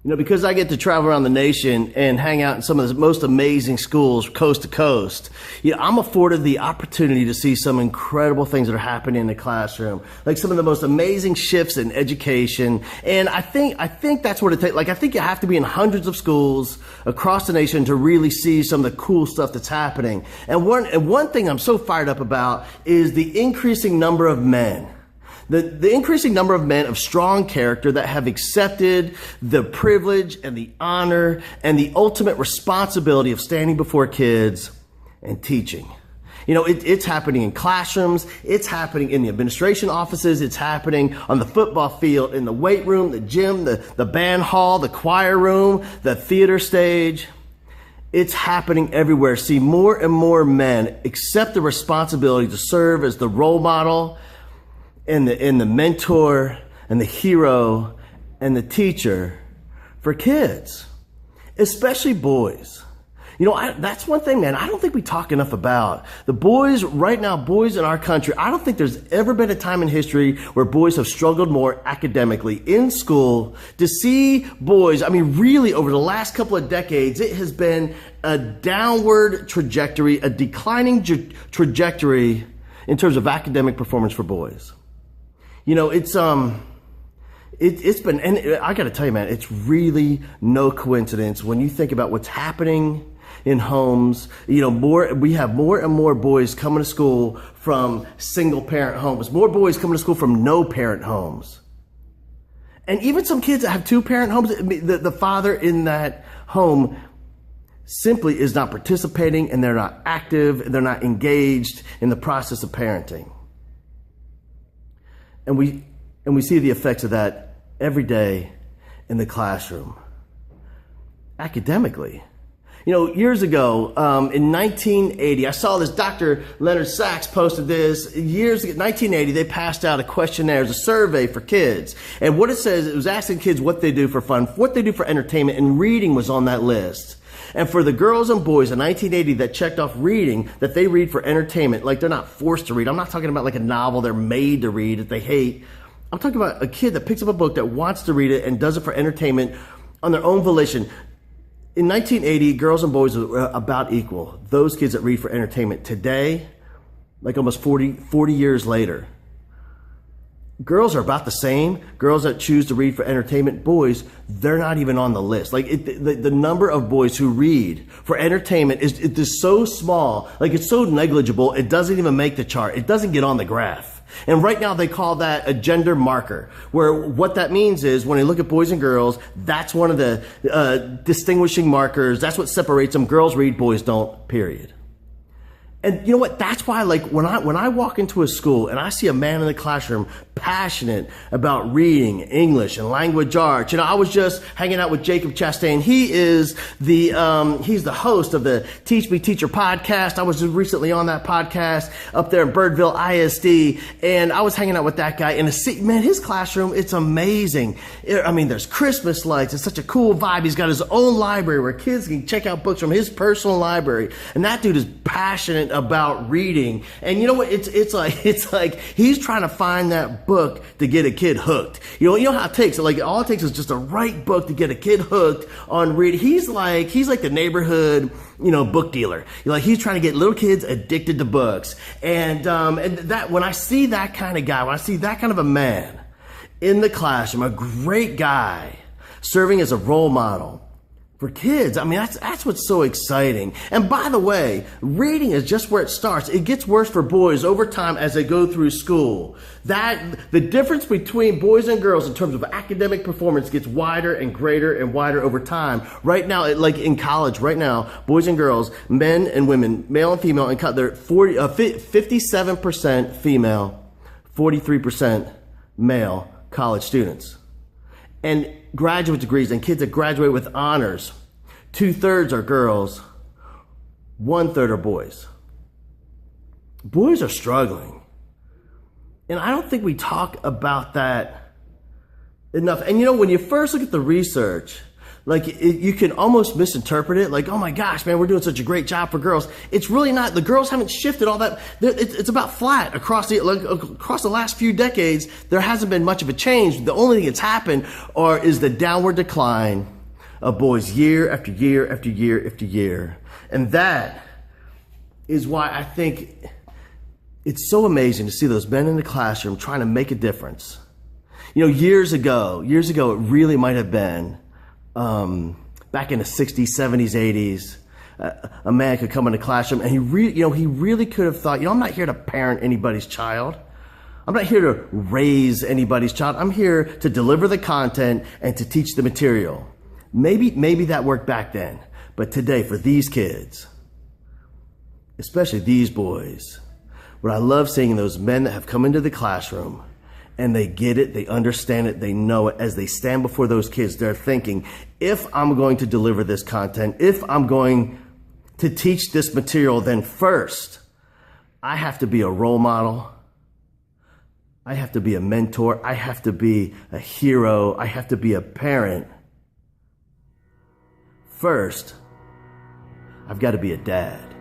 Because I get to travel around the nation and hang out in some of the most amazing schools coast to coast, I'm afforded the opportunity to see some incredible things that are happening in the classroom, like some of the most amazing shifts in education. And I think that's what it takes. Like, I think you have to be in hundreds of schools across the nation to really see some of the cool stuff that's happening. And one thing I'm so fired up about is the increasing number of men. The increasing number of men of strong character that have accepted the privilege and the honor and the ultimate responsibility of standing before kids and teaching. It's happening in classrooms, it's happening in the administration offices, it's happening on the football field, in the weight room, the gym, the band hall, the choir room, the theater stage. It's happening everywhere. See more and more men accept the responsibility to serve as the role model and the mentor and the hero and the teacher for kids, especially boys. That's one thing, man, I don't think we talk enough about. The boys right now, boys in our country, I don't think there's ever been a time in history where boys have struggled more academically in school. To see boys, really over the last couple of decades, it has been a downward trajectory, a declining trajectory in terms of academic performance for boys. It's been, and I got to tell you, man, it's really no coincidence when you think about what's happening in homes. We have more and more boys coming to school from single parent homes, more boys coming to school from no parent homes. And even some kids that have two parent homes, the father in that home simply is not participating, and they're not active, and they're not engaged in the process of parenting. And we see the effects of that every day in the classroom. Academically. Years ago, in 1980, I saw this, Dr. Leonard Sachs posted this. Years ago, 1980, they passed out a questionnaire, a survey for kids. And what it says, it was asking kids what they do for fun, what they do for entertainment, and reading was on that list. And for the girls and boys in 1980 that checked off reading, that they read for entertainment, like they're not forced to read. I'm not talking about like a novel they're made to read that they hate. I'm talking about a kid that picks up a book that wants to read it and does it for entertainment on their own volition. In 1980, girls and boys were about equal. Those kids that read for entertainment. Today, like almost 40 years later, girls are about the same. Girls that choose to read for entertainment, boys, they're not even on the list. Like the number of boys who read for entertainment is so small, like it's so negligible, it doesn't even make the chart. It doesn't get on the graph. And right now they call that a gender marker, where what that means is when they look at boys and girls, that's one of the distinguishing markers. That's what separates them. Girls read, boys don't, period. And you know what? That's why, like, when I walk into a school and I see a man in the classroom passionate about reading, English, and language arts. I was just hanging out with Jacob Chastain. He's the host of the Teach Me Teacher podcast. I was just recently on that podcast up there in Birdville ISD, and I was hanging out with that guy. And man, his classroom, it's amazing. There's Christmas lights. It's such a cool vibe. He's got his own library where kids can check out books from his personal library. And that dude is passionate about reading. And you know what? It's like he's trying to find that book to get a kid hooked. You know how it takes. Like, all it takes is just the right book to get a kid hooked on reading. He's like the neighborhood, book dealer. He's trying to get little kids addicted to books. And that, when I see that kind of guy, when I see that kind of a man in the classroom, a great guy serving as a role model for kids, that's what's so exciting. And by the way, reading is just where it starts. It gets worse for boys over time as they go through school. The difference between boys and girls in terms of academic performance gets wider and greater and wider over time. Right now, like in college, right now, boys and girls, men and women, male and female, they're 57% female, 43% male college students. And graduate degrees and kids that graduate with honors, 2/3 are girls, 1/3 are boys. Boys are struggling. And I don't think we talk about that enough. And when you first look at the research, you can almost misinterpret it. Like, oh my gosh, man, we're doing such a great job for girls. It's really not. The girls haven't shifted all that. It's about flat across the last few decades. There hasn't been much of a change. The only thing that's happened is the downward decline of boys year after year after year after year. And that is why I think it's so amazing to see those men in the classroom trying to make a difference. You know, years ago, it really might have been back in the 60s, 70s, 80s. A man could come in the classroom and he really could have thought, I'm not here to parent anybody's child. I'm not here to raise anybody's child. I'm here to deliver the content and to teach the material. Maybe that worked back then, but today for these kids, especially these boys, what I love seeing those men that have come into the classroom and they get it, they understand it, they know it. As they stand before those kids, they're thinking, if I'm going to deliver this content, if I'm going to teach this material, then first, I have to be a role model. I have to be a mentor. I have to be a hero. I have to be a parent. First, I've got to be a dad.